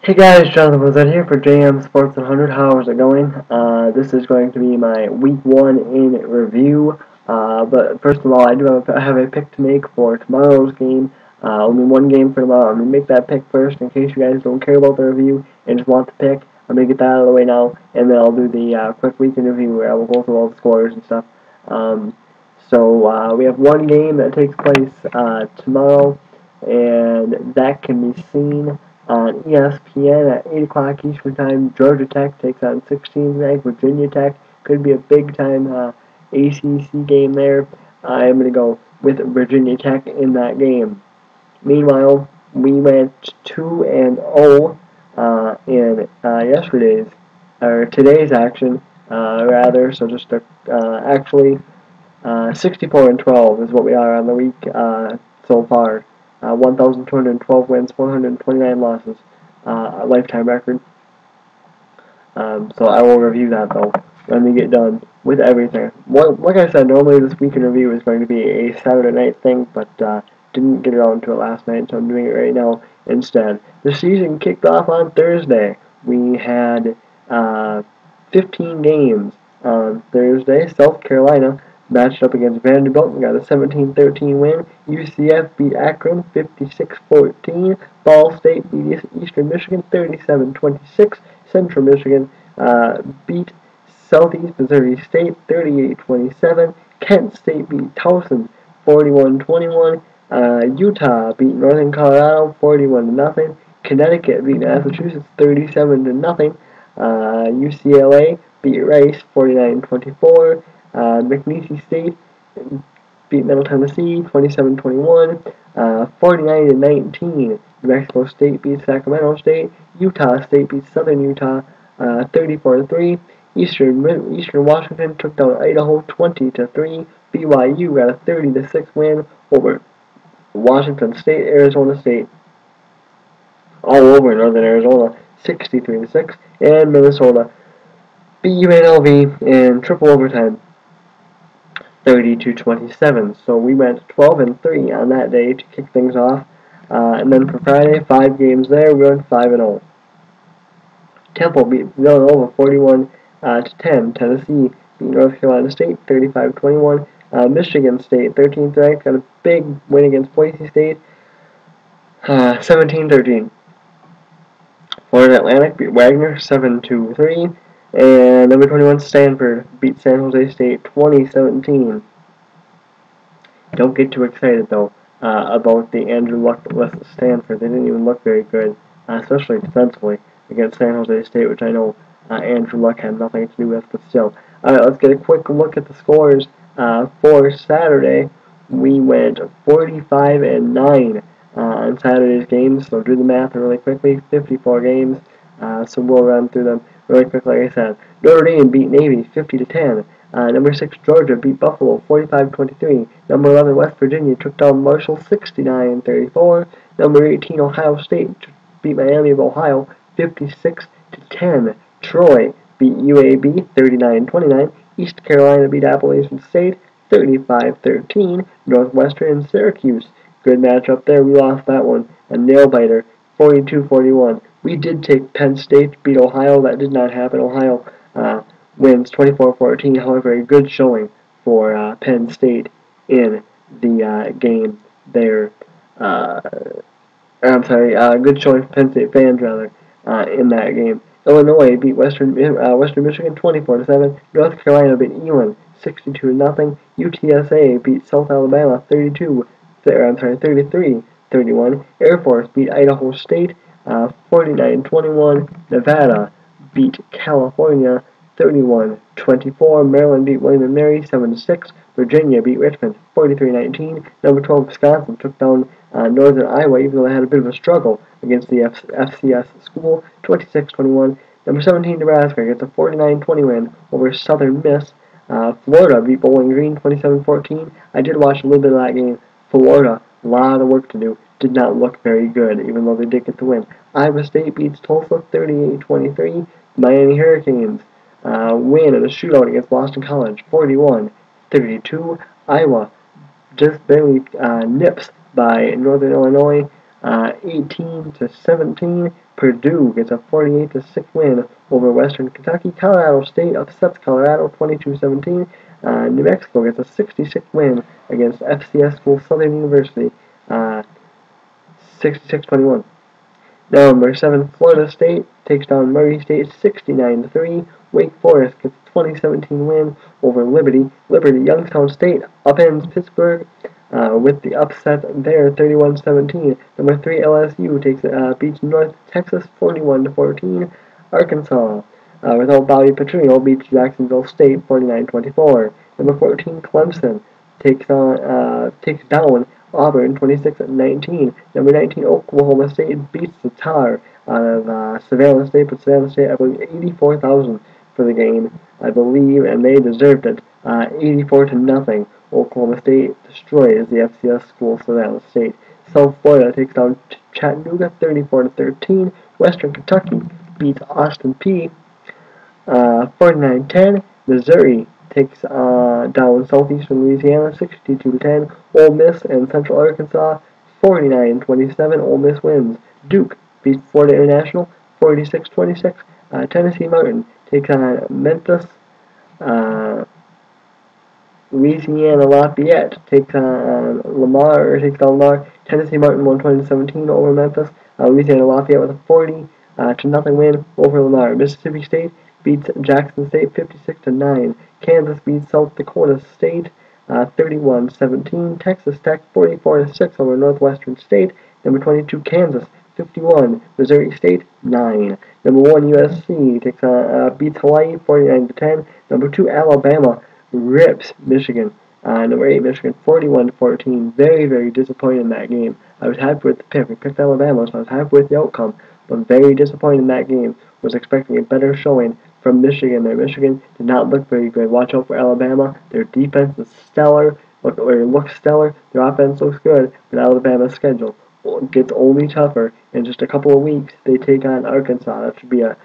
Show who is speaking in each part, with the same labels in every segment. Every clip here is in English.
Speaker 1: Hey guys, Jonathan was here for JM Sports 100. How's it going? This is going to be my week 1 in review. But first of all, I do have a pick to make for tomorrow's game. Only one game for tomorrow. I'm going to make that pick first in case you guys don't care about the review and just want the pick. I'm going to get that out of the way now, and then I'll do the quick week in review where I will go through all the scores and stuff. We have one game that takes place tomorrow, and that can be seen on ESPN at 8 o'clock Eastern Time. Georgia Tech takes on 16th ranked Virginia Tech. Could be a big-time ACC game there. I'm going to go with Virginia Tech in that game. Meanwhile, we went 2-0 in today's action, rather. So just actually 64-12 is what we are on the week so far. 1,212 wins, 429 losses, a lifetime record. So I will review that though when we get done with everything. Like I said, normally this week in review is going to be a Saturday night thing, but didn't get around to it last night, so I'm doing it right now instead. The season kicked off on Thursday. We had 15 games on Thursday. South Carolina matched up against Vanderbilt and got a 17-13 win. UCF beat Akron 56-14. Ball State beat Eastern Michigan 37-26. Central Michigan beat Southeast Missouri State 38-27. Kent State beat Towson 41-21. Utah beat Northern Colorado 41-0. Connecticut beat Massachusetts 37-0. UCLA beat Rice 49-24. McNeese State beat Middle Tennessee 27-21. 49-19. New Mexico State beat Sacramento State. Utah State beat Southern Utah 34-3. Eastern Washington took down Idaho 20-3. BYU got a 30-6 win over Washington State. Arizona State all over Northern Arizona 63-6. And Minnesota beat UNLV in triple overtime 30-27. So we went 12-3 on that day to kick things off. And then for Friday, 5 games there, we went 5-0. Temple beat Villanova 41-10. Tennessee beat North Carolina State 35-21. Michigan State, 13th ranked, got a big win against Boise State 17-13. Florida Atlantic beat Wagner 7-3. And number 21 Stanford beat San Jose State 20-17. Don't get too excited though about the Andrew Luck-less Stanford. They didn't even look very good, especially defensively against San Jose State, which I know Andrew Luck had nothing to do with, but still. Alright, let's get a quick look at the scores for Saturday. We went 45-9 on Saturday's games, so do the math really quickly. 54 games, so we'll run through them really quick. Like I said, Notre Dame beat Navy 50-10. Number 6 Georgia beat Buffalo 45-23. Number 11 West Virginia took down Marshall 69-34. Number 18 Ohio State beat Miami of Ohio 56-10. Troy beat UAB 39-29. East Carolina beat Appalachian State 35-13. Northwestern and Syracuse, good matchup there. We lost that one. A nail biter 42-41. We did take Penn State to beat Ohio. That did not happen. Ohio wins 24-14. However, a good showing for Penn State in the game there. Good showing for Penn State fans rather in that game. Illinois beat Western Michigan 24-7. North Carolina beat Elon 62-0. UTSA beat South Alabama 33-31. Air Force beat Idaho State 49-21. Nevada beat California 31-24. Maryland beat William & Mary 7-6. Virginia beat Richmond 43-19. Number 12 Wisconsin took down Northern Iowa, even though they had a bit of a struggle against the FCS school 26-21. Number 17 Nebraska gets a 49-20 win over Southern Miss. Florida beat Bowling Green 27-14. I did watch a little bit of that game. Florida, a lot of work to do. Did not look very good, even though they did get the win. Iowa State beats Tulsa 38-23. Miami Hurricanes win in a shootout against Boston College 41-32. Iowa just barely nips by Northern Illinois 18-17. Purdue gets a 48-6 win over Western Kentucky. Colorado State upsets Colorado 22-17. New Mexico gets a 66 win against FCS school Southern University 66-21. Number 7, Florida State takes down Murray State 69-3. Wake Forest gets a 2017 win over Liberty. Youngstown State upends Pittsburgh with the upset there, 31-17. Number 3, LSU beats North Texas 41-14. Arkansas, without Bobby Petrino, beats Jacksonville State 49-24. Number 14, Clemson takes down Auburn 26-19. Number 19, Oklahoma State beats the tar out of Savannah State, but Savannah State, I believe, 84,000 for the game, I believe, and they deserved it. 84-0. Oklahoma State destroys the FCS school Savannah State. South Florida takes down Chattanooga 34-13. Western Kentucky beats Austin Peay 49-10. Missouri takes down Southeastern Louisiana 62-10. Ole Miss and Central Arkansas 49-27. Ole Miss wins. Duke beats Florida International 46-26. Tennessee Martin takes on Memphis. Louisiana Lafayette takes on Lamar. Tennessee Martin won 2017 over Memphis. Louisiana Lafayette with a 40-0 win over Lamar. Mississippi State beats Jackson State 56-9. Kansas beats South Dakota State 31-17. Texas Tech 44-6 over Northwestern State. Number 22 Kansas 51. Missouri State 9. Number 1 USC beats Hawaii 49-10. Number 2 Alabama rips Michigan. Number 8 Michigan 41-14. Very, very disappointed in that game. I was happy with the pick. We picked Alabama, so I was happy with the outcome, but very disappointed in that game. Was expecting a better showing from Michigan there. Michigan did not look very good. Watch out for Alabama. Their defense is stellar. Looks stellar. Their offense looks good, but Alabama's schedule gets only tougher. In just a couple of weeks, they take on Arkansas. That should be a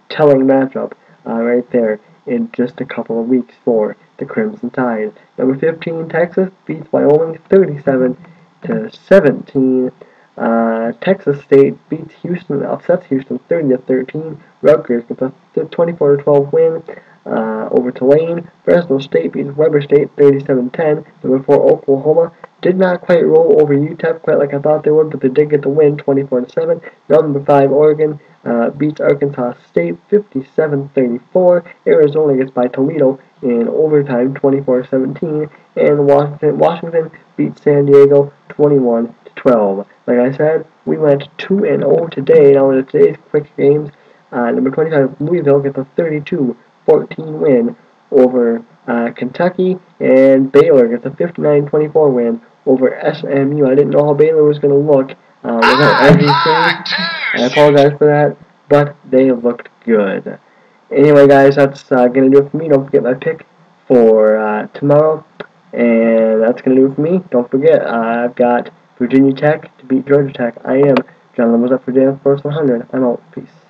Speaker 1: telling matchup right there in just a couple of weeks for the Crimson Tide. Number 15, Texas beats Wyoming 37-17. Texas State beats Houston, upsets Houston 30-13. Rutgers gets a 24-12 win over Tulane. Fresno State beats Weber State 37-10. Number 4, Oklahoma did not quite roll over UTEP quite like I thought they would, but they did get the win 24-7. Number 5, Oregon beats Arkansas State 57-34. Arizona gets by Toledo in overtime 24-17. And Washington beats San Diego 21-12. Like I said, we went 2-0 today. Now in today's quick games, number 25 Louisville gets a 32-14 win over Kentucky, and Baylor gets a 59-24 win over SMU. I didn't know how Baylor was going to look without everything. I apologize for that, but they looked good. Anyway, guys, that's going to do it for me. Don't forget my pick for tomorrow, and that's going to do it for me. Don't forget, I've got Virginia Tech to beat Georgia Tech. I am John Lemons up for Dana Force 100. I'm out. Peace.